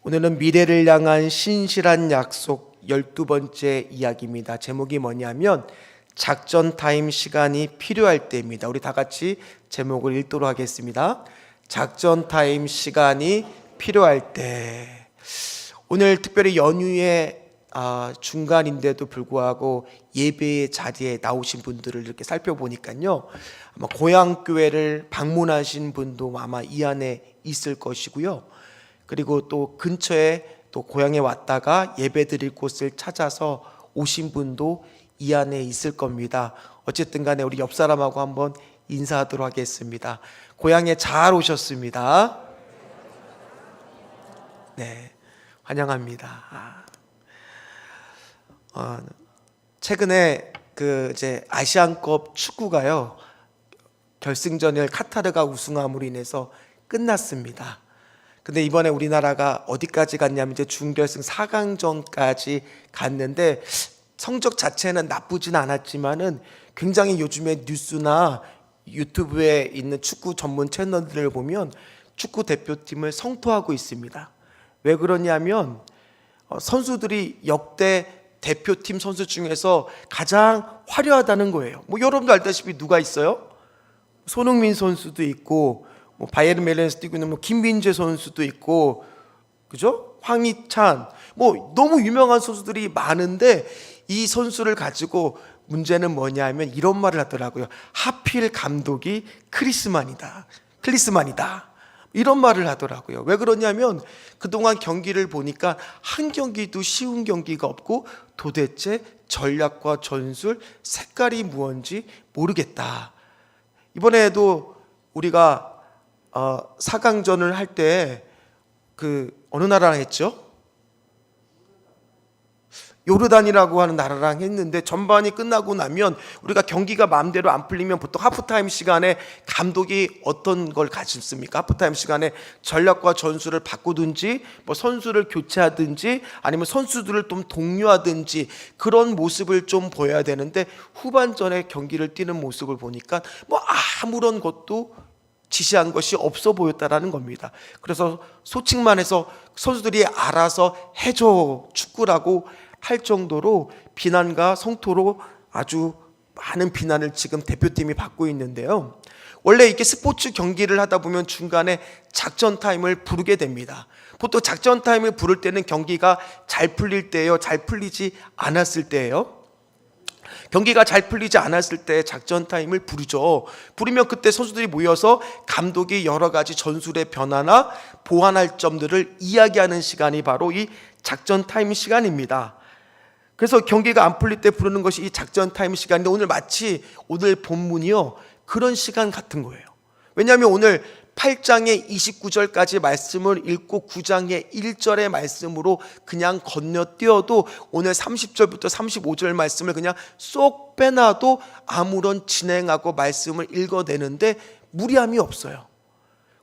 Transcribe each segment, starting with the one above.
오늘은 미래를 향한 신실한 약속 12번째 이야기입니다. 제목이 뭐냐면 작전 타임 시간이 필요할 때입니다. 우리 다 같이 제목을 읽도록 하겠습니다. 작전 타임 시간이 필요할 때. 오늘 특별히 연휴의 중간인데도 불구하고 예배의 자리에 나오신 분들을 이렇게 살펴보니까요, 아마 고향교회를 방문하신 분도 아마 이 안에 있을 것이고요. 그리고 또 근처에 또 고향에 왔다가 예배 드릴 곳을 찾아서 오신 분도 이 안에 있을 겁니다. 어쨌든 간에 우리 옆 사람하고 한번 인사하도록 하겠습니다. 고향에 잘 오셨습니다. 네, 환영합니다. 최근에 이제 아시안컵 축구가요, 결승전을 카타르가 우승함으로 인해서 끝났습니다. 근데 이번에 우리나라가 어디까지 갔냐면 이제 준결승 4강전까지 갔는데, 성적 자체는 나쁘진 않았지만은 굉장히 요즘에 뉴스나 유튜브에 있는 축구 전문 채널들을 보면 축구 대표팀을 성토하고 있습니다. 왜 그러냐면 선수들이 역대 대표팀 선수 중에서 가장 화려하다는 거예요. 여러분도 알다시피 누가 있어요? 손흥민 선수도 있고, 바이에른 뮌헨에서 뛰고 있는 김민재 선수도 있고, 그죠? 황희찬, 너무 유명한 선수들이 많은데, 이 선수를 가지고 문제는 뭐냐면 이런 말을 하더라고요. 하필 감독이 클리스만이다. 이런 말을 하더라고요. 왜 그러냐면 그동안 경기를 보니까 한 경기도 쉬운 경기가 없고 도대체 전략과 전술, 색깔이 무언지 모르겠다. 이번에도 우리가 4강전을 할 때 어느 나라랑 했죠? 요르단이라고 하는 나라랑 했는데, 전반이 끝나고 나면 우리가 경기가 마음대로 안 풀리면 보통 하프타임 시간에 감독이 어떤 걸 가집습니까? 하프타임 시간에 전략과 전술을 바꾸든지 선수를 교체하든지 아니면 선수들을 좀 독려하든지 그런 모습을 좀 보여야 되는데, 후반전에 경기를 뛰는 모습을 보니까 아무런 것도 지시한 것이 없어 보였다라는 겁니다. 그래서 소칭만 해서 선수들이 알아서 해줘 축구라고 할 정도로 비난과 성토로 아주 많은 비난을 지금 대표팀이 받고 있는데요. 원래 이렇게 스포츠 경기를 하다 보면 중간에 작전 타임을 부르게 됩니다. 보통 작전 타임을 부를 때는 경기가 잘 풀릴 때예요, 잘 풀리지 않았을 때예요? 경기가 잘 풀리지 않았을 때 작전 타임을 부르죠. 부르면 그때 선수들이 모여서 감독이 여러 가지 전술의 변화나 보완할 점들을 이야기하는 시간이 바로 이 작전 타임 시간입니다. 그래서 경기가 안 풀릴 때 부르는 것이 이 작전 타임 시간인데, 오늘 마치 오늘 본문이요, 그런 시간 같은 거예요. 왜냐하면 오늘 8장의 29절까지 말씀을 읽고 9장의 1절의 말씀으로 그냥 건너뛰어도 오늘 30절부터 35절 말씀을 그냥 쏙 빼놔도 아무런 진행하고 말씀을 읽어내는데 무리함이 없어요.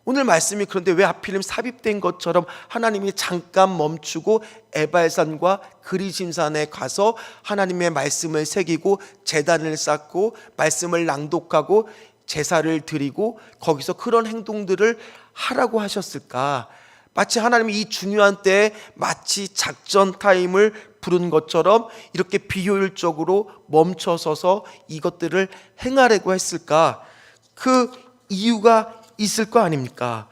오늘 말씀이 그런데 왜 하필이면 삽입된 것처럼 하나님이 잠깐 멈추고 에발산과 그리심산에 가서 하나님의 말씀을 새기고 제단을 쌓고 말씀을 낭독하고 제사를 드리고 거기서 그런 행동들을 하라고 하셨을까? 마치 하나님이 이 중요한 때에 마치 작전 타임을 부른 것처럼 이렇게 비효율적으로 멈춰서서 이것들을 행하려고 했을까? 그 이유가 있을 거 아닙니까?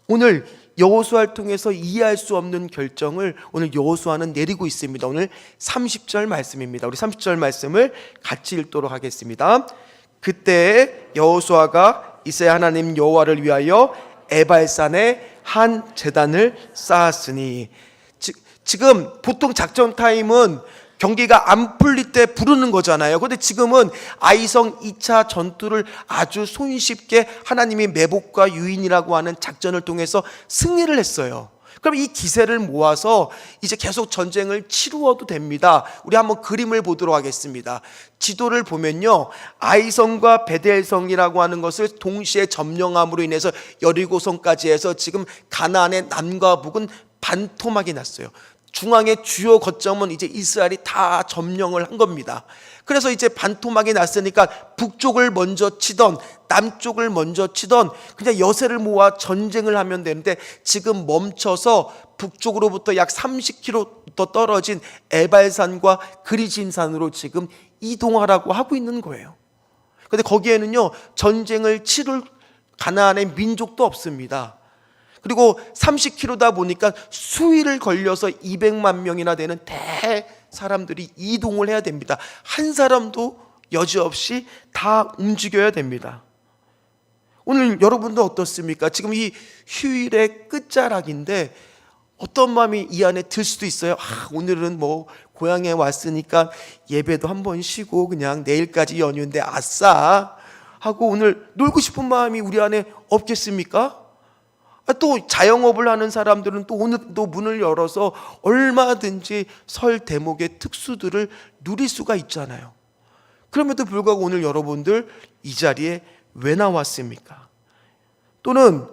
오늘 여호수아를 통해서 이해할 수 없는 결정을 오늘 여호수아는 내리고 있습니다. 오늘 30절 말씀입니다. 우리 30절 말씀을 같이 읽도록 하겠습니다. 그때 여호수아가 이스라엘 하나님 여호와를 위하여 에발산에 한 제단을 쌓았으니, 지금 보통 작전 타임은 경기가 안 풀릴 때 부르는 거잖아요. 그런데 지금은 아이성 2차 전투를 아주 손쉽게 하나님이 매복과 유인이라고 하는 작전을 통해서 승리를 했어요. 그럼 이 기세를 모아서 이제 계속 전쟁을 치루어도 됩니다. 우리 한번 그림을 보도록 하겠습니다. 지도를 보면요, 아이성과 베델성이라고 하는 것을 동시에 점령함으로 인해서 여리고성까지 해서 지금 가나안의 남과 북은 반토막이 났어요. 중앙의 주요 거점은 이제 이스라엘이 다 점령을 한 겁니다. 그래서 이제 반토막이 났으니까 북쪽을 먼저 치던 남쪽을 먼저 치던 그냥 여세를 모아 전쟁을 하면 되는데, 지금 멈춰서 북쪽으로부터 약 30km 떨어진 에발산과 그리짐산으로 지금 이동하라고 하고 있는 거예요. 근데 거기에는요, 전쟁을 치를 가나안의 민족도 없습니다. 그리고 30km다 보니까 수일을 걸려서 200만 명이나 되는 대 사람들이 이동을 해야 됩니다. 한 사람도 여지없이 다 움직여야 됩니다. 오늘 여러분도 어떻습니까? 지금 이 휴일의 끝자락인데 어떤 마음이 이 안에 들 수도 있어요. 오늘은 뭐 고향에 왔으니까 예배도 한번 쉬고 그냥 내일까지 연휴인데 아싸 하고 오늘 놀고 싶은 마음이 우리 안에 없겠습니까? 또 자영업을 하는 사람들은 또 오늘 또 문을 열어서 얼마든지 설 대목의 특수들을 누릴 수가 있잖아요. 그럼에도 불구하고 오늘 여러분들 이 자리에 왜 나왔습니까? 또는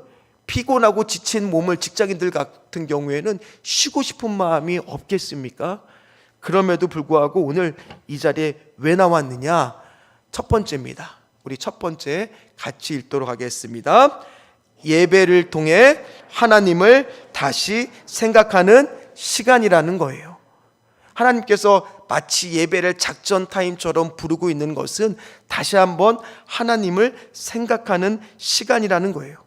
피곤하고 지친 몸을 직장인들 같은 경우에는 쉬고 싶은 마음이 없겠습니까? 그럼에도 불구하고 오늘 이 자리에 왜 나왔느냐? 첫 번째입니다. 우리 첫 번째 같이 읽도록 하겠습니다. 예배를 통해 하나님을 다시 생각하는 시간이라는 거예요. 하나님께서 마치 예배를 작전 타임처럼 부르고 있는 것은 다시 한번 하나님을 생각하는 시간이라는 거예요.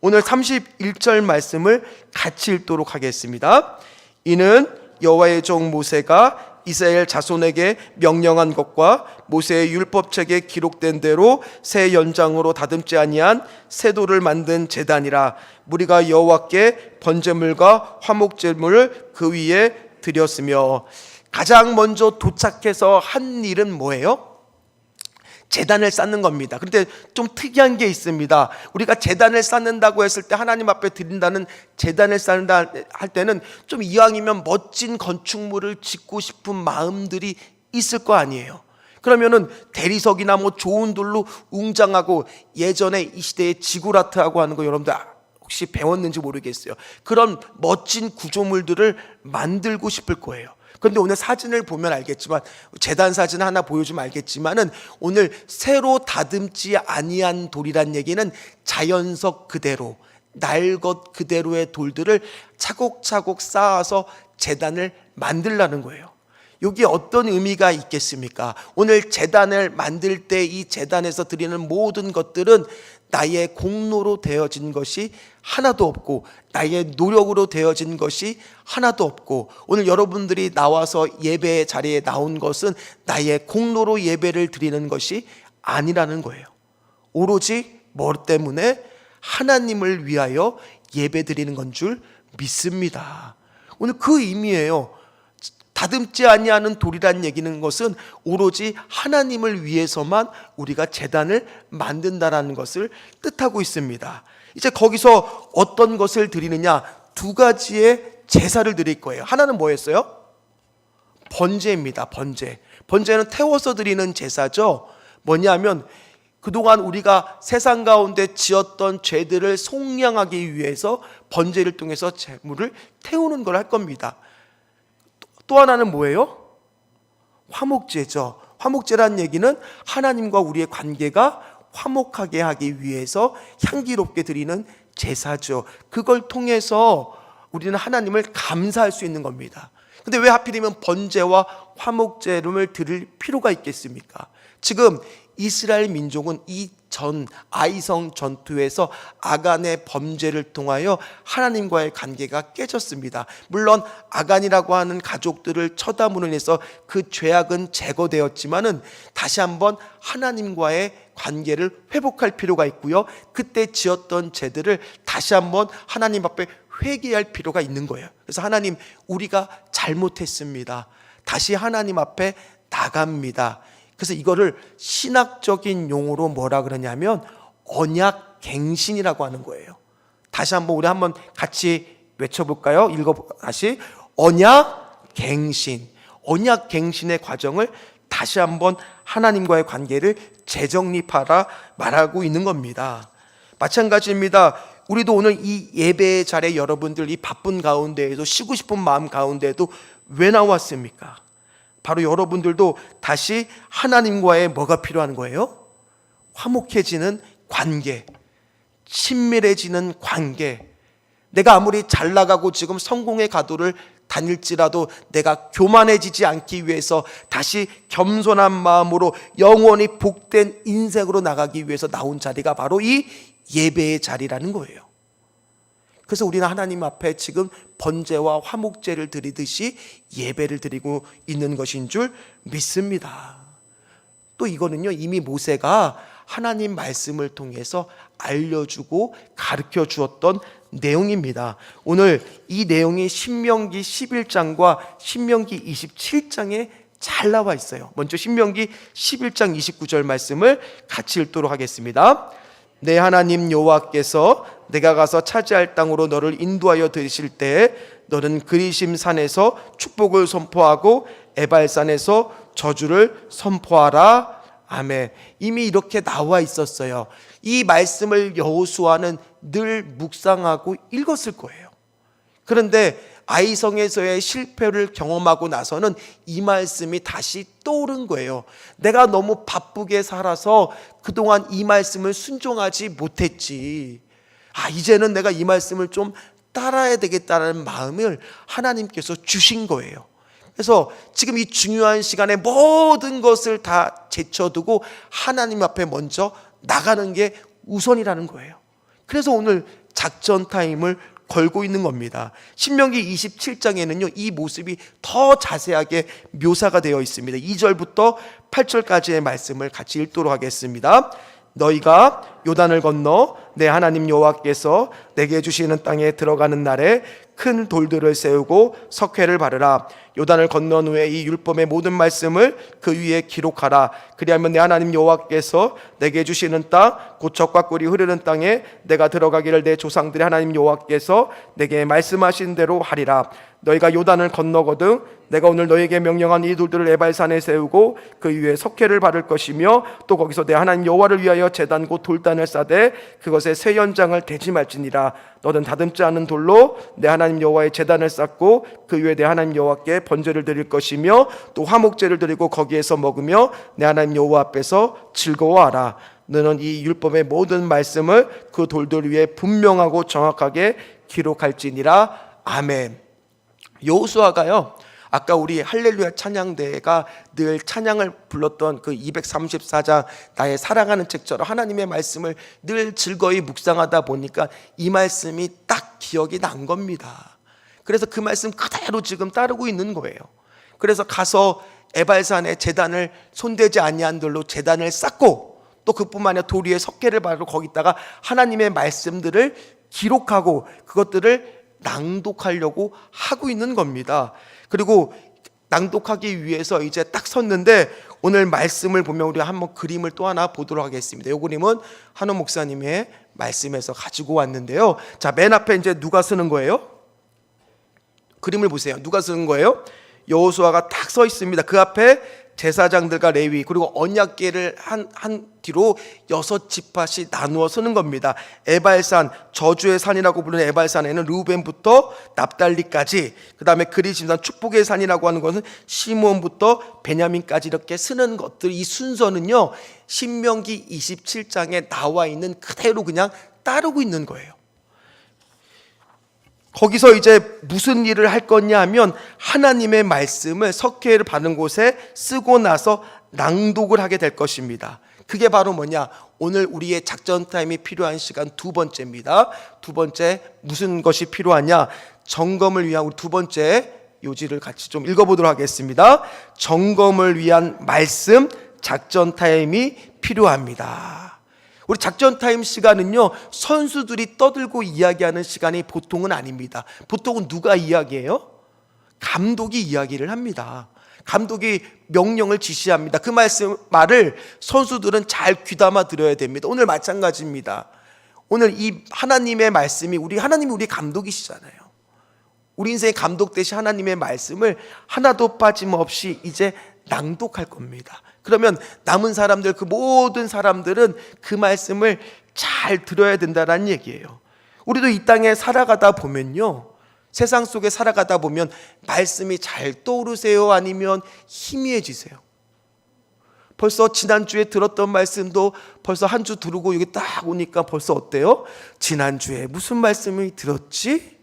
오늘 31절 말씀을 같이 읽도록 하겠습니다. 이는 여호와의 종 모세가 이스라엘 자손에게 명령한 것과 모세의 율법책에 기록된 대로 새 연장으로 다듬지 아니한 새 돌을 만든 제단이라. 무리가 여호와께 번제물과 화목제물을 그 위에 드렸으며. 가장 먼저 도착해서 한 일은 뭐예요? 제단을 쌓는 겁니다. 그런데 좀 특이한 게 있습니다. 우리가 제단을 쌓는다고 했을 때, 하나님 앞에 드린다는 제단을 쌓는다 할 때는 좀 이왕이면 멋진 건축물을 짓고 싶은 마음들이 있을 거 아니에요. 그러면은 대리석이나 뭐 좋은 돌로 웅장하고, 예전에 이 시대에 지구라트하고 하는 거 여러분들 혹시 배웠는지 모르겠어요. 그런 멋진 구조물들을 만들고 싶을 거예요. 그런데 오늘 사진을 보면 알겠지만, 제단 사진 하나 보여주면 알겠지만은, 오늘 새로 다듬지 아니한 돌이란 얘기는 자연석 그대로, 날 것 그대로의 돌들을 차곡차곡 쌓아서 제단을 만들라는 거예요. 여기에 어떤 의미가 있겠습니까? 오늘 제단을 만들 때 이 제단에서 드리는 모든 것들은 나의 공로로 되어진 것이 하나도 없고, 나의 노력으로 되어진 것이 하나도 없고, 오늘 여러분들이 나와서 예배 자리에 나온 것은 나의 공로로 예배를 드리는 것이 아니라는 거예요. 오로지 뭐 때문에? 하나님을 위하여 예배 드리는 건 줄 믿습니다. 오늘 그 의미예요. 다듬지 아니하는 돌이라는 얘기는 것은 오로지 하나님을 위해서만 우리가 제단을 만든다라는 것을 뜻하고 있습니다. 이제 거기서 어떤 것을 드리느냐? 두 가지의 제사를 드릴 거예요. 하나는 뭐였어요? 번제입니다. 번제. 번제는 태워서 드리는 제사죠. 뭐냐면 그동안 우리가 세상 가운데 지었던 죄들을 속량하기 위해서 번제를 통해서 제물을 태우는 걸 할 겁니다. 또 하나는 뭐예요? 화목제죠. 화목제라는 얘기는 하나님과 우리의 관계가 화목하게 하기 위해서 향기롭게 드리는 제사죠. 그걸 통해서 우리는 하나님을 감사할 수 있는 겁니다. 근데 왜 하필이면 번제와 화목제를 드릴 필요가 있겠습니까? 지금 이스라엘 민족은 이전 아이성 전투에서 아간의 범죄를 통하여 하나님과의 관계가 깨졌습니다. 물론 아간이라고 하는 가족들을 처담으로 해서 그 죄악은 제거되었지만은 다시 한번 하나님과의 관계를 회복할 필요가 있고요. 그때 지었던 죄들을 다시 한번 하나님 앞에 회개할 필요가 있는 거예요. 그래서 하나님, 우리가 잘못했습니다. 다시 하나님 앞에 나갑니다. 그래서 이거를 신학적인 용어로 뭐라 그러냐면 언약갱신이라고 하는 거예요. 다시 한번 우리 한번 같이 외쳐볼까요? 다시 언약갱신. 언약갱신의 과정을 다시 한번 하나님과의 관계를 재정립하라 말하고 있는 겁니다. 마찬가지입니다. 우리도 오늘 이 예배의 자리에 여러분들 이 바쁜 가운데에도 쉬고 싶은 마음 가운데에도 왜 나왔습니까? 바로 여러분들도 다시 하나님과의 뭐가 필요한 거예요? 화목해지는 관계, 친밀해지는 관계. 내가 아무리 잘 나가고 지금 성공의 가도를 다닐지라도 내가 교만해지지 않기 위해서 다시 겸손한 마음으로 영원히 복된 인생으로 나가기 위해서 나온 자리가 바로 이 예배의 자리라는 거예요. 그래서 우리는 하나님 앞에 지금 번제와 화목제를 드리듯이 예배를 드리고 있는 것인 줄 믿습니다. 또 이거는요, 이미 모세가 하나님 말씀을 통해서 알려주고 가르쳐 주었던 내용입니다. 오늘 이 내용이 신명기 11장과 신명기 27장에 잘 나와 있어요. 먼저 신명기 11장 29절 말씀을 같이 읽도록 하겠습니다. 내 하나님 여호와께서 내가 가서 차지할 땅으로 너를 인도하여 들이실 때에 너는 그리심 산에서 축복을 선포하고 에발산에서 저주를 선포하라. 아멘. 이미 이렇게 나와 있었어요. 이 말씀을 여호수아는 늘 묵상하고 읽었을 거예요. 그런데 아이성에서의 실패를 경험하고 나서는 이 말씀이 다시 떠오른 거예요. 내가 너무 바쁘게 살아서 그동안 이 말씀을 순종하지 못했지. 이제는 내가 이 말씀을 좀 따라야 되겠다는 마음을 하나님께서 주신 거예요. 그래서 지금 이 중요한 시간에 모든 것을 다 제쳐두고 하나님 앞에 먼저 나가는 게 우선이라는 거예요. 그래서 오늘 작전 타임을 걸고 있는 겁니다. 신명기 27장에는요, 이 모습이 더 자세하게 묘사가 되어 있습니다. 2절부터 8절까지의 말씀을 같이 읽도록 하겠습니다. 너희가 요단을 건너 내 하나님 여호와께서 내게 주시는 땅에 들어가는 날에 큰 돌들을 세우고 석회를 바르라. 요단을 건넌 후에 이 율법의 모든 말씀을 그 위에 기록하라. 그리하면 내 하나님 여호와께서 내게 주시는 땅 곧 젖과 꿀이 흐르는 땅에 내가 들어가기를 내 조상들의 하나님 여호와께서 내게 말씀하신 대로 하리라. 너희가 요단을 건너거든 내가 오늘 너희에게 명령한 이 돌들을 에발산에 세우고 그 위에 석회를 바를 것이며 또 거기서 내 하나님 여호와를 위하여 제단 곧 돌단을 싸되 그것에 새 연장을 대지 말지니라. 너는 다듬지 않은 돌로 내 하나님 여호와의 제단을 쌓고 그 위에 내 하나님 여호와께 번제를 드릴 것이며 또 화목제를 드리고 거기에서 먹으며 내 하나님 여호와 앞에서 즐거워하라. 너는 이 율법의 모든 말씀을 그 돌들 위에 분명하고 정확하게 기록할지니라. 아멘. 여호수아가요, 아까 우리 할렐루야 찬양대가 늘 찬양을 불렀던 그 234장 나의 사랑하는 책처럼 하나님의 말씀을 늘 즐거이 묵상하다 보니까 이 말씀이 딱 기억이 난 겁니다. 그래서 그 말씀 그대로 지금 따르고 있는 거예요. 그래서 가서 에발산의 제단을 손대지 아니한 돌로 제단을 쌓고 또 그뿐만 아니라 돌 위에 석회를 바르고 거기다가 하나님의 말씀들을 기록하고 그것들을 낭독하려고 하고 있는 겁니다. 그리고 낭독하기 위해서 이제 딱 섰는데 오늘 말씀을 보면 우리가 한번 그림을 또 하나 보도록 하겠습니다. 이 그림은 한호 목사님의 말씀에서 가지고 왔는데요. 자, 맨 앞에 이제 누가 쓰는 거예요? 그림을 보세요. 누가 쓰는 거예요? 여호수아가 딱 서 있습니다. 그 앞에 제사장들과 레위 그리고 언약궤를 한 뒤로 6지파씩 나누어 서는 겁니다. 에발산, 저주의 산이라고 부르는 에발산에는 르우벤부터 납달리까지, 그 다음에 그리심산 축복의 산이라고 하는 것은 시므온부터 베냐민까지 이렇게 쓰는 것들, 이 순서는요 신명기 27장에 나와 있는 그대로 그냥 따르고 있는 거예요. 거기서 이제 무슨 일을 할 거냐 하면 하나님의 말씀을 석회를 바른 곳에 쓰고 나서 낭독을 하게 될 것입니다. 그게 바로 뭐냐? 오늘 우리의 작전 타임이 필요한 시간 두 번째입니다. 두 번째 무슨 것이 필요하냐? 점검을 위한 우리 두 번째 요지를 같이 좀 읽어보도록 하겠습니다. 점검을 위한 말씀, 작전 타임이 필요합니다. 우리 작전 타임 시간은요 선수들이 떠들고 이야기하는 시간이 보통은 아닙니다. 보통은 누가 이야기해요? 감독이 이야기를 합니다. 감독이 명령을 지시합니다. 그 말을 선수들은 잘 귀담아 들어야 됩니다. 오늘 마찬가지입니다. 오늘 이 하나님의 말씀이 하나님이 우리 감독이시잖아요. 우리 인생의 감독 대신 하나님의 말씀을 하나도 빠짐없이 이제 낭독할 겁니다. 그러면 남은 사람들, 그 모든 사람들은 그 말씀을 잘 들어야 된다는 얘기예요. 우리도 이 땅에 살아가다 보면요, 세상 속에 살아가다 보면 말씀이 잘 떠오르세요? 아니면 희미해지세요? 벌써 지난주에 들었던 말씀도 벌써 한 주 두르고 여기 딱 오니까 벌써 어때요? 지난주에 무슨 말씀을 들었지?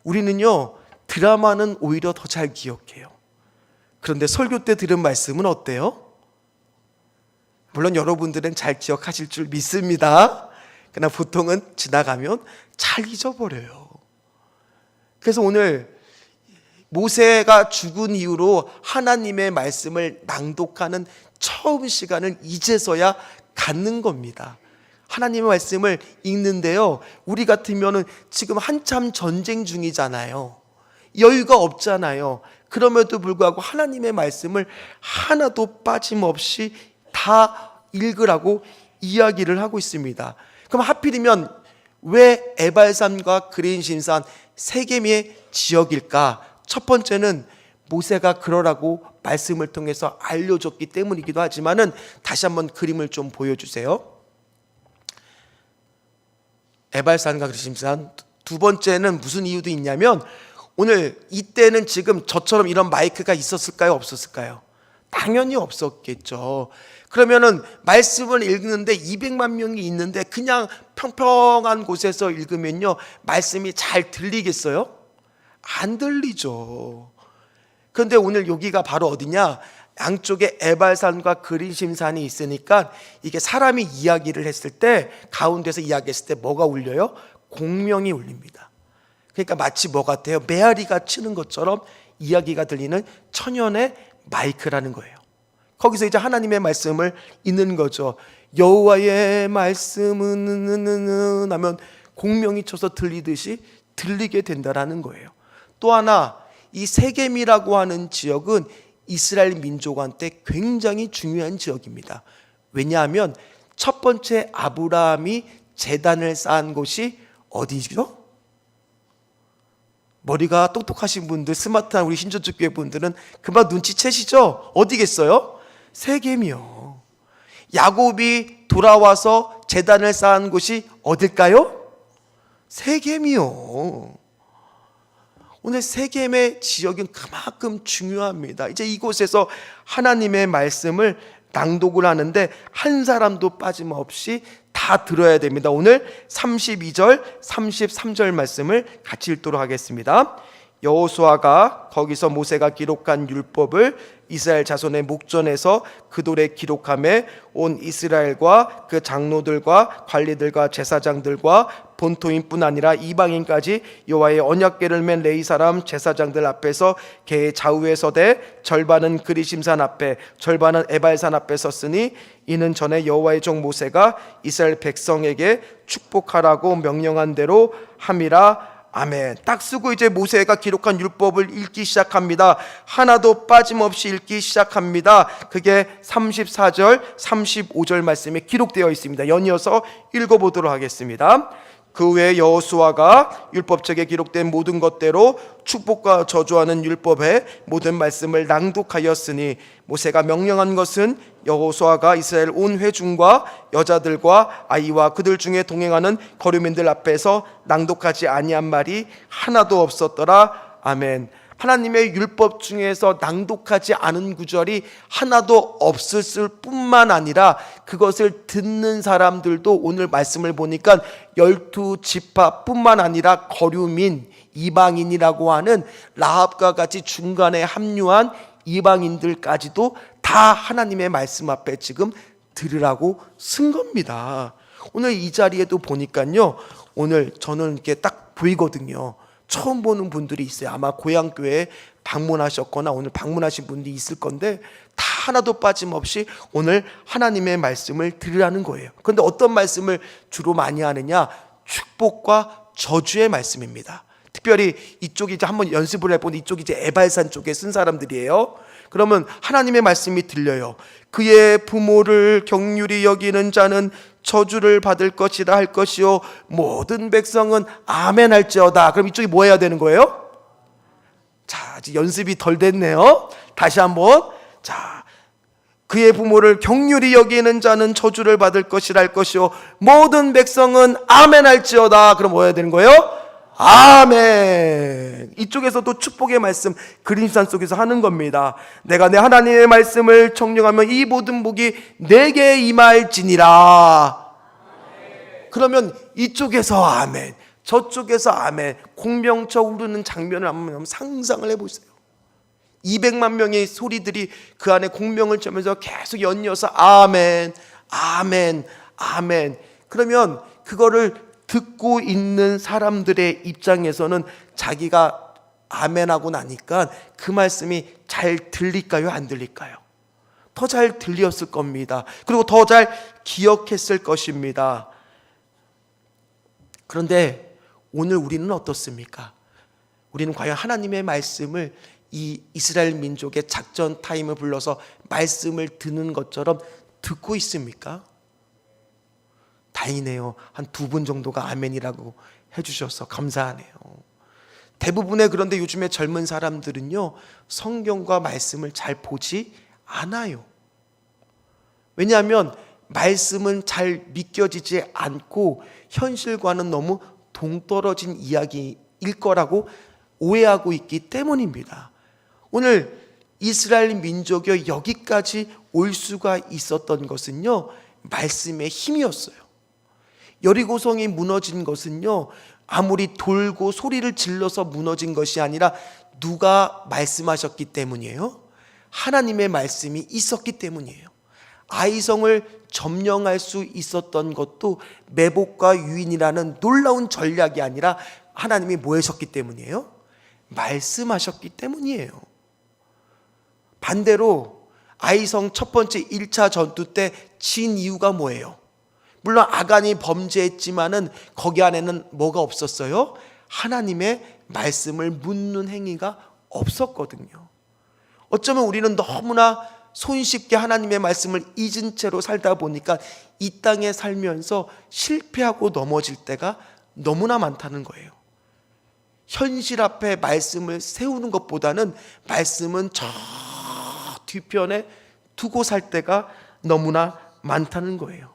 우리는요, 드라마는 오히려 더 잘 기억해요. 그런데 설교 때 들은 말씀은 어때요? 물론 여러분들은 잘 기억하실 줄 믿습니다. 그러나 보통은 지나가면 잘 잊어버려요. 그래서 오늘 모세가 죽은 이후로 하나님의 말씀을 낭독하는 처음 시간을 이제서야 갖는 겁니다. 하나님의 말씀을 읽는데요, 우리 같으면 지금 한참 전쟁 중이잖아요. 여유가 없잖아요. 그럼에도 불구하고 하나님의 말씀을 하나도 빠짐없이 다 읽으라고 이야기를 하고 있습니다. 그럼 하필이면 왜 에발산과 그린심산 세겜의 지역일까? 첫 번째는 모세가 그러라고 말씀을 통해서 알려줬기 때문이기도 하지만은, 다시 한번 그림을 좀 보여주세요. 에발산과 그린심산. 두 번째는 무슨 이유도 있냐면, 오늘 이때는 지금 저처럼 이런 마이크가 있었을까요? 없었을까요? 당연히 없었겠죠. 그러면은 말씀을 읽는데 200만 명이 있는데 그냥 평평한 곳에서 읽으면요, 말씀이 잘 들리겠어요? 안 들리죠. 그런데 오늘 여기가 바로 어디냐? 양쪽에 에발산과 그린심산이 있으니까 이게 사람이 이야기를 했을 때, 가운데서 이야기했을 때 뭐가 울려요? 공명이 울립니다. 그러니까 마치 뭐 같아요? 메아리가 치는 것처럼 이야기가 들리는 천연의 마이크라는 거예요. 거기서 이제 하나님의 말씀을 읽는 거죠. 여호와의 말씀은 하면 공명이 쳐서 들리듯이 들리게 된다라는 거예요. 또 하나, 이 세겜이라고 하는 지역은 이스라엘 민족한테 굉장히 중요한 지역입니다. 왜냐하면 첫 번째 아브라함이 제단을 쌓은 곳이 어디죠? 머리가 똑똑하신 분들, 스마트한 우리 신천지교회 분들은 금방 눈치채시죠? 어디겠어요? 세겜이요. 야곱이 돌아와서 제단을 쌓은 곳이 어딜까요? 세겜이요. 오늘 세겜의 지역은 그만큼 중요합니다. 이제 이곳에서 하나님의 말씀을 낭독을 하는데 한 사람도 빠짐없이 다 들어야 됩니다. 오늘 32절, 33절 말씀을 같이 읽도록 하겠습니다. 여호수아가 거기서 모세가 기록한 율법을 이스라엘 자손의 목전에서 그 돌에 기록하매 온 이스라엘과 그 장로들과 관리들과 제사장들과 본토인뿐 아니라 이방인까지 여호와의 언약궤를 맨 레위 사람 제사장들 앞에서 개의 좌우에 서되 절반은 그리심산 앞에 절반은 에발산 앞에 섰으니 이는 전에 여호와의 종 모세가 이스라엘 백성에게 축복하라고 명령한 대로 함이라. 아멘. 딱 쓰고 이제 모세가 기록한 율법을 읽기 시작합니다. 하나도 빠짐없이 읽기 시작합니다. 그게 34절, 35절 말씀에 기록되어 있습니다. 연이어서 읽어보도록 하겠습니다. 그 후에 여호수아가 율법책에 기록된 모든 것대로 축복과 저주하는 율법의 모든 말씀을 낭독하였으니 모세가 명령한 것은 여호수아가 이스라엘 온 회중과 여자들과 아이와 그들 중에 동행하는 거류민들 앞에서 낭독하지 아니한 말이 하나도 없었더라. 아멘. 하나님의 율법 중에서 낭독하지 않은 구절이 하나도 없었을 뿐만 아니라 그것을 듣는 사람들도 오늘 말씀을 보니까 12지파 뿐만 아니라 거류민, 이방인이라고 하는 라합과 같이 중간에 합류한 이방인들까지도 다 하나님의 말씀 앞에 지금 들으라고 쓴 겁니다. 오늘 이 자리에도 보니까요, 오늘 저는 이렇게 딱 보이거든요. 처음 보는 분들이 있어요. 아마 고향교회에 방문하셨거나 오늘 방문하신 분들이 있을 건데 다 하나도 빠짐없이 오늘 하나님의 말씀을 들으라는 거예요. 그런데 어떤 말씀을 주로 많이 하느냐? 축복과 저주의 말씀입니다. 특별히 이쪽이 이제 한번 연습을 해보니 이쪽이 이제 에발산 쪽에 쓴 사람들이에요. 그러면 하나님의 말씀이 들려요. 그의 부모를 경휼히 여기는 자는 저주를 받을 것이라 할 것이요 모든 백성은 아멘 할지어다. 그럼 이쪽이 뭐 해야 되는 거예요? 자, 아직 연습이 덜 됐네요. 다시 한번. 자, 그의 부모를 긍휼히 여기는 자는 저주를 받을 것이라 할 것이요 모든 백성은 아멘 할지어다. 그럼 뭐 해야 되는 거예요? 아멘. 이쪽에서도 축복의 말씀 그림산 속에서 하는 겁니다. 내가 내 하나님의 말씀을 청령하면 이 모든 복이 내게 임할지니라. 그러면 이쪽에서 아멘, 저쪽에서 아멘, 공명처 우르는 장면을 한번 상상을 해보세요. 200만 명의 소리들이 그 안에 공명을 쳐면서 계속 연이어서 아멘, 아멘, 아멘. 그러면 그거를 듣고 있는 사람들의 입장에서는 자기가 아멘하고 나니까 그 말씀이 잘 들릴까요? 안 들릴까요? 더 잘 들렸을 겁니다. 그리고 더 잘 기억했을 것입니다. 그런데 오늘 우리는 어떻습니까? 우리는 과연 하나님의 말씀을 이 이스라엘 민족의 작전 타임을 불러서 말씀을 듣는 것처럼 듣고 있습니까? 다행이네요. 한 2분 정도가 아멘이라고 해주셔서 감사하네요. 대부분의, 그런데 요즘에 젊은 사람들은요, 성경과 말씀을 잘 보지 않아요. 왜냐하면 말씀은 잘 믿겨지지 않고 현실과는 너무 동떨어진 이야기일 거라고 오해하고 있기 때문입니다. 오늘 이스라엘 민족이 여기까지 올 수가 있었던 것은요, 말씀의 힘이었어요. 여리고성이 무너진 것은요, 아무리 돌고 소리를 질러서 무너진 것이 아니라 누가 말씀하셨기 때문이에요? 하나님의 말씀이 있었기 때문이에요. 아이성을 점령할 수 있었던 것도 매복과 유인이라는 놀라운 전략이 아니라 하나님이 뭐 하셨기 때문이에요? 말씀하셨기 때문이에요. 반대로 아이성 첫 번째 1차 전투 때 진 이유가 뭐예요? 물론 아간이 범죄했지만은 거기 안에는 뭐가 없었어요? 하나님의 말씀을 묻는 행위가 없었거든요. 어쩌면 우리는 너무나 손쉽게 하나님의 말씀을 잊은 채로 살다 보니까 이 땅에 살면서 실패하고 넘어질 때가 너무나 많다는 거예요. 현실 앞에 말씀을 세우는 것보다는 말씀은 저 뒤편에 두고 살 때가 너무나 많다는 거예요.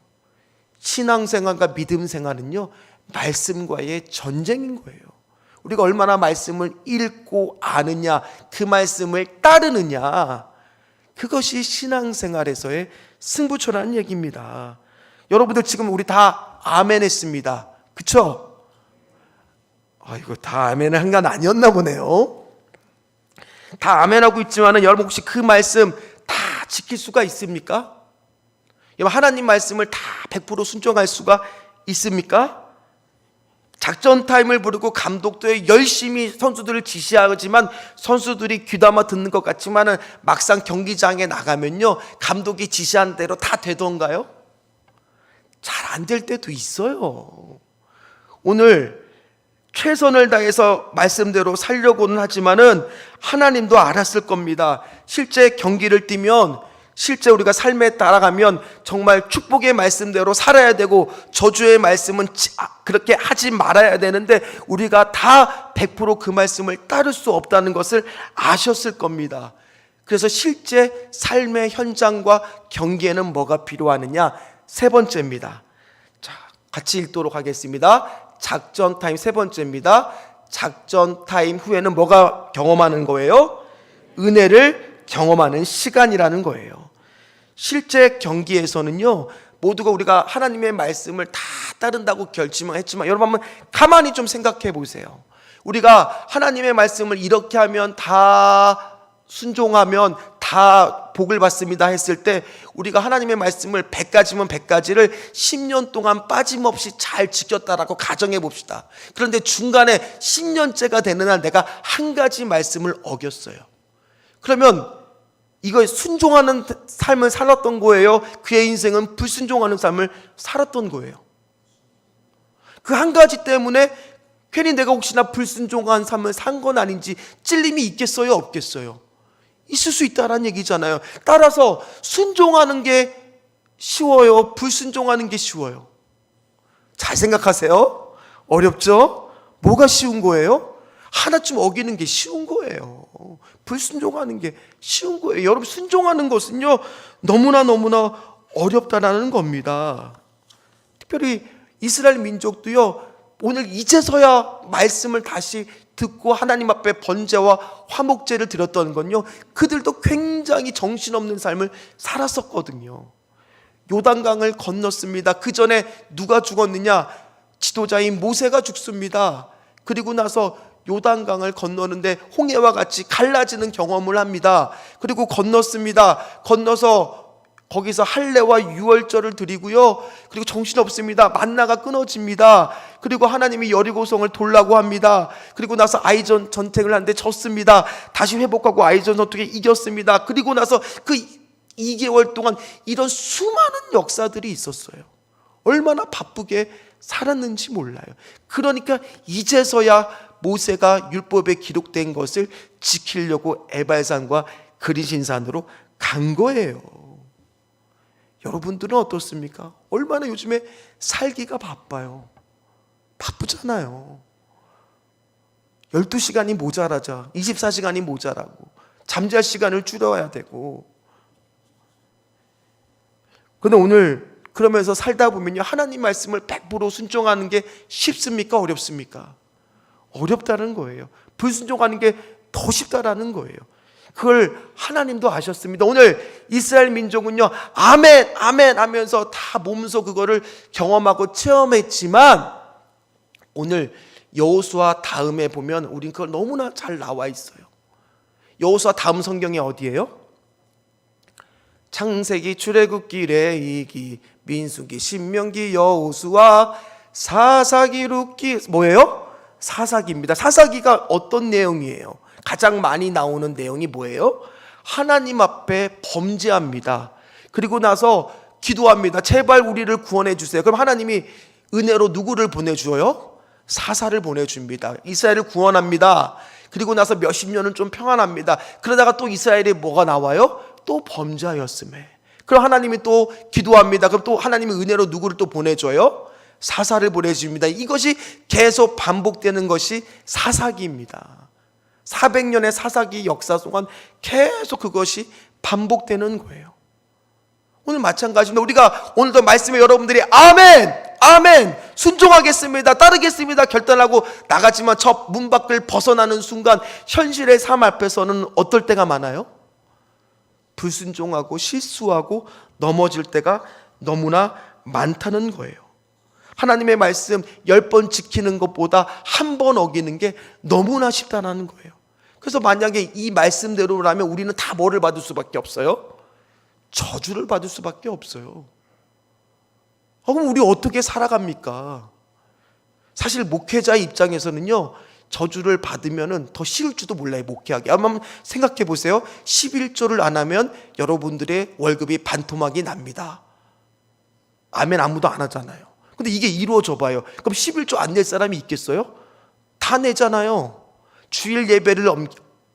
신앙생활과 믿음생활은요, 말씀과의 전쟁인 거예요. 우리가 얼마나 말씀을 읽고 아느냐, 그 말씀을 따르느냐, 그것이 신앙생활에서의 승부처라는 얘기입니다. 여러분들 지금 우리 다 아멘 했습니다. 그쵸? 이거 다 아멘을 한 건 아니었나 보네요. 다 아멘하고 있지만은 여러분 혹시 그 말씀 다 지킬 수가 있습니까? 하나님 말씀을 다 100% 순종할 수가 있습니까? 작전 타임을 부르고 감독도 열심히 선수들을 지시하지만 선수들이 귀담아 듣는 것 같지만 막상 경기장에 나가면요, 감독이 지시한 대로 다 되던가요? 잘 안 될 때도 있어요. 오늘 최선을 다해서 말씀대로 살려고는 하지만은 하나님도 알았을 겁니다. 실제 경기를 뛰면, 실제 우리가 삶에 따라가면 정말 축복의 말씀대로 살아야 되고 저주의 말씀은 그렇게 하지 말아야 되는데 우리가 다 100% 그 말씀을 따를 수 없다는 것을 아셨을 겁니다. 그래서 실제 삶의 현장과 경기에는 뭐가 필요하느냐? 세 번째입니다. 자, 같이 읽도록 하겠습니다. 작전 타임 세 번째입니다. 작전 타임 후에는 뭐가 경험하는 거예요? 은혜를 경험하는 시간이라는 거예요. 실제 경기에서는요, 모두가 우리가 하나님의 말씀을 다 따른다고 결심했지만 여러분 한번 가만히 좀 생각해 보세요. 우리가 하나님의 말씀을 이렇게 하면 다 순종하면 다 복을 받습니다 했을 때 우리가 하나님의 말씀을 100가지면 100가지를 10년 동안 빠짐없이 잘 지켰다라고 가정해 봅시다. 그런데 중간에 10년째가 되는 날 내가 한 가지 말씀을 어겼어요. 그러면 이거 순종하는 삶을 살았던 거예요? 그의 인생은 불순종하는 삶을 살았던 거예요? 그 한 가지 때문에 괜히 내가 혹시나 불순종한 삶을 산 건 아닌지 찔림이 있겠어요? 없겠어요? 있을 수 있다라는 얘기잖아요. 따라서 순종하는 게 쉬워요? 불순종하는 게 쉬워요? 잘 생각하세요. 어렵죠? 뭐가 쉬운 거예요? 하나쯤 어기는 게 쉬운 거예요. 불순종하는 게 쉬운 거예요. 여러분, 순종하는 것은요 너무나 어렵다라는 겁니다. 특별히 이스라엘 민족도요 오늘 이제서야 말씀을 다시 듣고 하나님 앞에 번제와 화목제를 드렸던 건요 그들도 굉장히 정신없는 삶을 살았었거든요. 요단강을 건넜습니다. 그 전에 누가 죽었느냐? 지도자인 모세가 죽습니다. 그리고 나서 요단강을 건너는데 홍해와 같이 갈라지는 경험을 합니다. 그리고 건넜습니다. 건너서 거기서 할례와 유월절을 드리고요. 그리고 정신없습니다. 만나가 끊어집니다. 그리고 하나님이 여리고성을 돌라고 합니다. 그리고 나서 아이전 전쟁을 하는데 졌습니다. 다시 회복하고 아이전 전투에 이겼습니다. 그리고 나서 그 2개월 동안 이런 수많은 역사들이 있었어요. 얼마나 바쁘게 살았는지 몰라요. 그러니까 이제서야 모세가 율법에 기록된 것을 지키려고 에발산과 그리신산으로 간 거예요. 여러분들은 어떻습니까? 얼마나 요즘에 살기가 바빠요. 바쁘잖아요. 12시간이 모자라자 24시간이 모자라고 잠잘 시간을 줄여야 되고. 그런데 오늘 그러면서 살다 보면요 하나님 말씀을 100% 순종하는 게 쉽습니까? 어렵습니까? 어렵다는 거예요. 불순종하는 게 더 쉽다라는 거예요. 그걸 하나님도 아셨습니다. 오늘 이스라엘 민족은요 아멘 아멘 하면서 다 몸소 그거를 경험하고 체험했지만 오늘 여호수아 다음에 보면 우린 그걸 너무나 잘 나와 있어요. 여호수아 다음 성경이 어디예요? 창세기, 출애굽기, 레위기, 민수기, 신명기, 여호수아, 사사기, 룻기. 뭐예요? 사사기입니다. 사사기가 어떤 내용이에요? 가장 많이 나오는 내용이 뭐예요? 하나님 앞에 범죄합니다. 그리고 나서 기도합니다. 제발 우리를 구원해 주세요. 그럼 하나님이 은혜로 누구를 보내줘요? 사사를 보내줍니다. 이스라엘을 구원합니다. 그리고 나서 몇십 년은 좀 평안합니다. 그러다가 또 이스라엘에 뭐가 나와요? 또 범죄하였음에. 그럼 하나님이 또 기도합니다. 그럼 또 하나님이 은혜로 누구를 또 보내줘요? 사사를 보내줍니다. 이것이 계속 반복되는 것이 사사기입니다. 400년의 사사기 역사 동안 계속 그것이 반복되는 거예요. 오늘 마찬가지입니다. 우리가 오늘도 말씀에 여러분들이 아멘 아멘 순종하겠습니다 따르겠습니다 결단하고 나가지만 저 문 밖을 벗어나는 순간 현실의 삶 앞에서는 어떨 때가 많아요? 불순종하고 실수하고 넘어질 때가 너무나 많다는 거예요. 하나님의 말씀 10번 지키는 것보다 한 번 어기는 게 너무나 쉽다는 거예요. 그래서 만약에 이 말씀대로라면 우리는 다 뭐를 받을 수밖에 없어요? 저주를 받을 수밖에 없어요. 그럼 우리 어떻게 살아갑니까? 사실 목회자 입장에서는요 저주를 받으면 더 쉬울지도 몰라요. 목회하기. 한번 생각해 보세요. 11조를 안 하면 여러분들의 월급이 반토막이 납니다. 아멘 아무도 안 하잖아요. 근데 이게 이루어져 봐요. 그럼 11조 안 낼 사람이 있겠어요? 다 내잖아요. 주일 예배를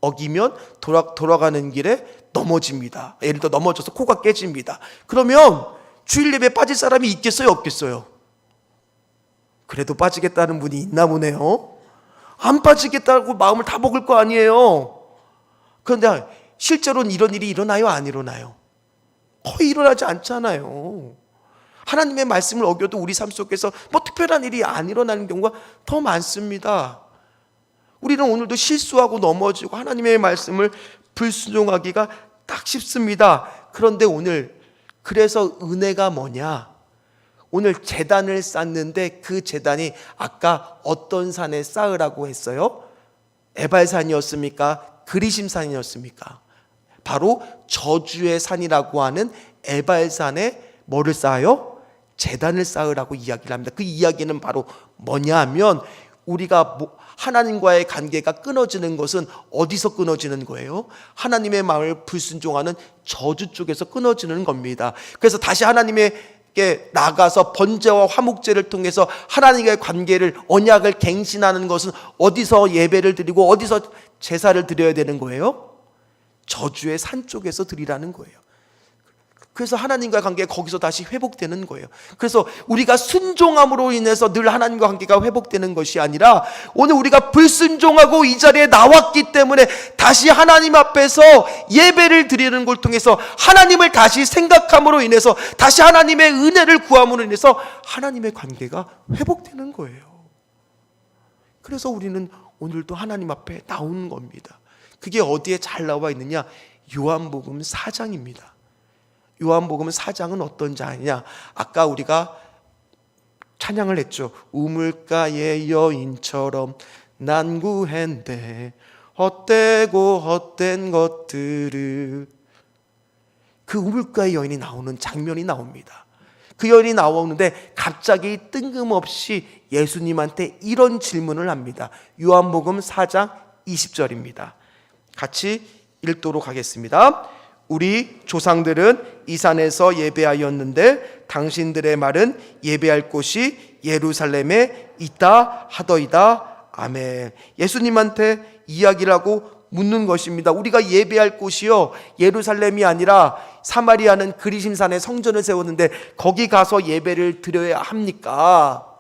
어기면 돌아가는 길에 넘어집니다. 예를 들어 넘어져서 코가 깨집니다. 그러면 주일 예배 빠질 사람이 있겠어요? 없겠어요? 그래도 빠지겠다는 분이 있나 보네요. 안 빠지겠다고 마음을 다 먹을 거 아니에요. 그런데 실제로는 이런 일이 일어나요? 안 일어나요? 거의 일어나지 않잖아요. 하나님의 말씀을 어겨도 우리 삶 속에서 뭐 특별한 일이 안 일어나는 경우가 더 많습니다. 우리는 오늘도 실수하고 넘어지고 하나님의 말씀을 불순종하기가 딱 쉽습니다. 그런데 오늘 그래서 은혜가 뭐냐? 오늘 제단을 쌓는데 그 제단이 아까 어떤 산에 쌓으라고 했어요? 에발산이었습니까? 그리심산이었습니까? 바로 저주의 산이라고 하는 에발산에 뭐를 쌓아요? 제단을 쌓으라고 이야기를 합니다. 그 이야기는 바로 뭐냐 하면 우리가 하나님과의 관계가 끊어지는 것은 어디서 끊어지는 거예요? 하나님의 마음을 불순종하는 저주 쪽에서 끊어지는 겁니다. 그래서 다시 하나님께 나가서 번제와 화목제를 통해서 하나님과의 관계를 언약을 갱신하는 것은 어디서 예배를 드리고 어디서 제사를 드려야 되는 거예요? 저주의 산 쪽에서 드리라는 거예요. 그래서 하나님과 관계가 거기서 다시 회복되는 거예요. 그래서 우리가 순종함으로 인해서 늘 하나님과 관계가 회복되는 것이 아니라 오늘 우리가 불순종하고 이 자리에 나왔기 때문에 다시 하나님 앞에서 예배를 드리는 걸 통해서 하나님을 다시 생각함으로 인해서 다시 하나님의 은혜를 구함으로 인해서 하나님의 관계가 회복되는 거예요. 그래서 우리는 오늘도 하나님 앞에 나오는 겁니다. 그게 어디에 잘 나와 있느냐? 요한복음 4장입니다. 요한복음 4장은 어떤 장이냐? 아까 우리가 찬양을 했죠. 우물가의 여인처럼 난 구했네 헛되고 헛된 것들을. 그 우물가의 여인이 나오는 장면이 나옵니다. 그 여인이 나오는데 갑자기 뜬금없이 예수님한테 이런 질문을 합니다. 요한복음 4장 20절입니다. 같이 읽도록 하겠습니다. 우리 조상들은 이 산에서 예배하였는데 당신들의 말은 예배할 곳이 예루살렘에 있다 하더이다. 아멘. 예수님한테 이야기를 하고 묻는 것입니다. 우리가 예배할 곳이요 예루살렘이 아니라 사마리아는 그리심산에 성전을 세웠는데 거기 가서 예배를 드려야 합니까?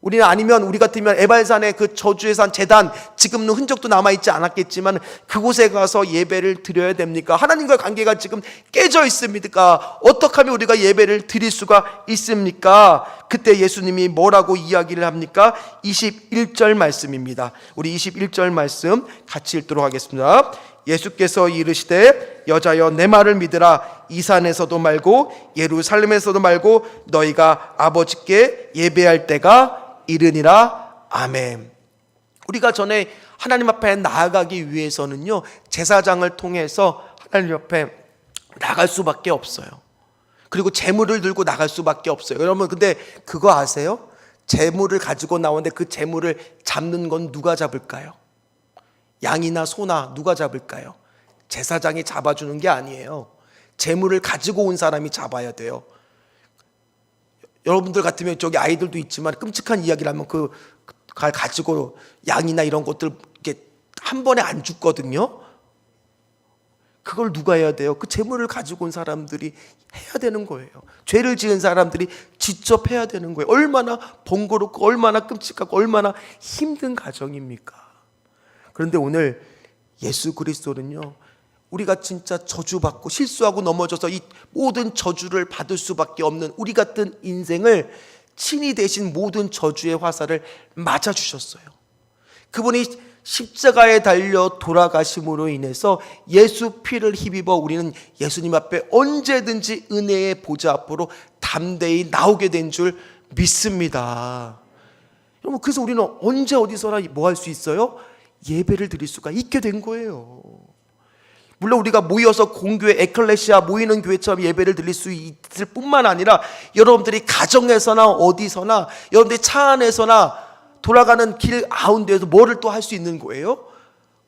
우리는 아니면 우리 같으면 에발산의 그 저주의 산 제단, 지금은 흔적도 남아있지 않았겠지만 그곳에 가서 예배를 드려야 됩니까? 하나님과 관계가 지금 깨져 있습니까? 어떻게 하면 우리가 예배를 드릴 수가 있습니까? 그때 예수님이 뭐라고 이야기를 합니까? 21절 말씀입니다. 우리 21절 말씀 같이 읽도록 하겠습니다. 예수께서 이르시되 여자여 내 말을 믿으라. 이 산에서도 말고 예루살렘에서도 말고 너희가 아버지께 예배할 때가 이르니라. 아멘. 우리가 전에 하나님 앞에 나아가기 위해서는요 제사장을 통해서 하나님 앞에 나갈 수밖에 없어요. 그리고 제물을 들고 나갈 수밖에 없어요. 여러분 근데 그거 아세요? 제물을 가지고 나오는데 그 제물을 잡는 건 누가 잡을까요? 양이나 소나 누가 잡을까요? 제사장이 잡아주는 게 아니에요. 제물을 가지고 온 사람이 잡아야 돼요. 여러분들 같으면 저기 아이들도 있지만 끔찍한 이야기를 하면 그 가지고 양이나 이런 것들 이렇게 한 번에 안 죽거든요. 그걸 누가 해야 돼요? 그 제물을 가지고 온 사람들이 해야 되는 거예요. 죄를 지은 사람들이 직접 해야 되는 거예요. 얼마나 번거롭고 얼마나 끔찍하고 얼마나 힘든 과정입니까? 그런데 오늘 예수 그리스도는요 우리가 진짜 저주받고 실수하고 넘어져서 이 모든 저주를 받을 수밖에 없는 우리 같은 인생을 친히 대신 모든 저주의 화살을 맞아주셨어요. 그분이 십자가에 달려 돌아가심으로 인해서 예수 피를 힘입어 우리는 예수님 앞에 언제든지 은혜의 보좌 앞으로 담대히 나오게 된 줄 믿습니다. 여러분 그래서 우리는 언제 어디서나 뭐 할 수 있어요? 예배를 드릴 수가 있게 된 거예요. 물론 우리가 모여서 공교회 에클레시아 모이는 교회처럼 예배를 드릴 수 있을 뿐만 아니라 여러분들이 가정에서나 어디서나 여러분들이 차 안에서나 돌아가는 길 가운데에서 뭐를 또 할 수 있는 거예요?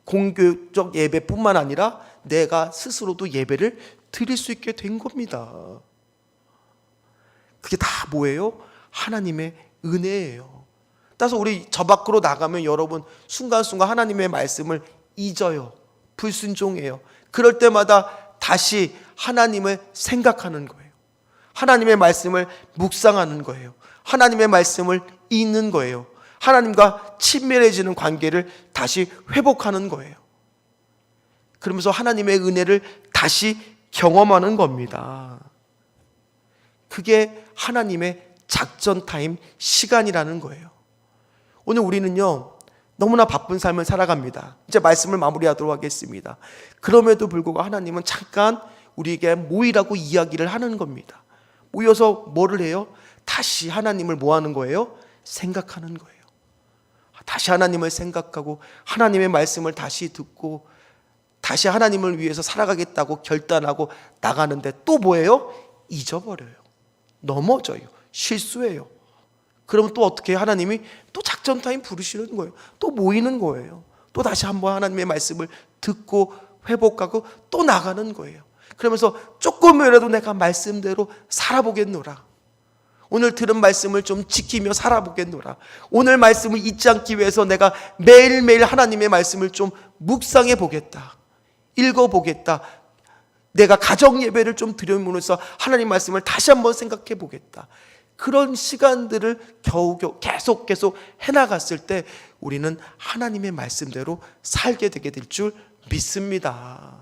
공교적 예배뿐만 아니라 내가 스스로도 예배를 드릴 수 있게 된 겁니다. 그게 다 뭐예요? 하나님의 은혜예요. 따라서 우리 저 밖으로 나가면 여러분 순간순간 하나님의 말씀을 잊어요. 불순종해요. 그럴 때마다 다시 하나님을 생각하는 거예요. 하나님의 말씀을 묵상하는 거예요. 하나님의 말씀을 읽는 거예요. 하나님과 친밀해지는 관계를 다시 회복하는 거예요. 그러면서 하나님의 은혜를 다시 경험하는 겁니다. 그게 하나님의 작전 타임 시간이라는 거예요. 오늘 우리는요 너무나 바쁜 삶을 살아갑니다. 이제 말씀을 마무리하도록 하겠습니다. 그럼에도 불구하고 하나님은 잠깐 우리에게 모이라고 이야기를 하는 겁니다. 모여서 뭐를 해요? 다시 하나님을 뭐 하는 거예요? 생각하는 거예요. 다시 하나님을 생각하고 하나님의 말씀을 다시 듣고 다시 하나님을 위해서 살아가겠다고 결단하고 나가는데 또 뭐예요? 잊어버려요. 넘어져요. 실수해요. 그러면 또 어떻게 해요? 하나님이 또 작전 타임 부르시는 거예요. 또 모이는 거예요. 또 다시 한번 하나님의 말씀을 듣고 회복하고 또 나가는 거예요. 그러면서 조금이라도 내가 말씀대로 살아보겠노라. 오늘 들은 말씀을 좀 지키며 살아보겠노라. 오늘 말씀을 잊지 않기 위해서 내가 매일매일 하나님의 말씀을 좀 묵상해 보겠다. 읽어보겠다. 내가 가정 예배를 좀 드림으로써 하나님 말씀을 다시 한번 생각해 보겠다. 그런 시간들을 겨우겨우 계속 해나갔을 때 우리는 하나님의 말씀대로 살게 되게 될 줄 믿습니다.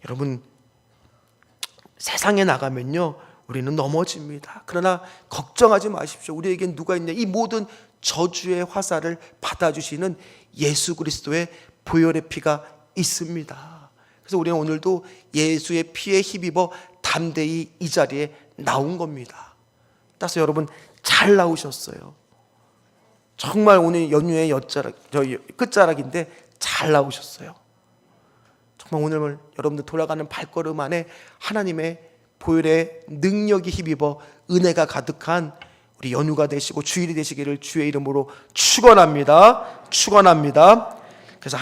여러분, 세상에 나가면요 우리는 넘어집니다. 그러나 걱정하지 마십시오. 우리에겐 누가 있냐? 이 모든 저주의 화살을 받아주시는 예수 그리스도의 보혈의 피가 있습니다. 그래서 우리는 오늘도 예수의 피에 힘입어 담대히 이 자리에 나온 겁니다. 따라서 여러분 잘 나오셨어요. 정말 오늘 연휴의 끝자락인데 잘 나오셨어요. 정말 오늘 여러분들 돌아가는 발걸음 안에 하나님의 보혈의 능력이 힘입어 은혜가 가득한 우리 연휴가 되시고 주일이 되시기를 주의 이름으로 축원합니다. 그래서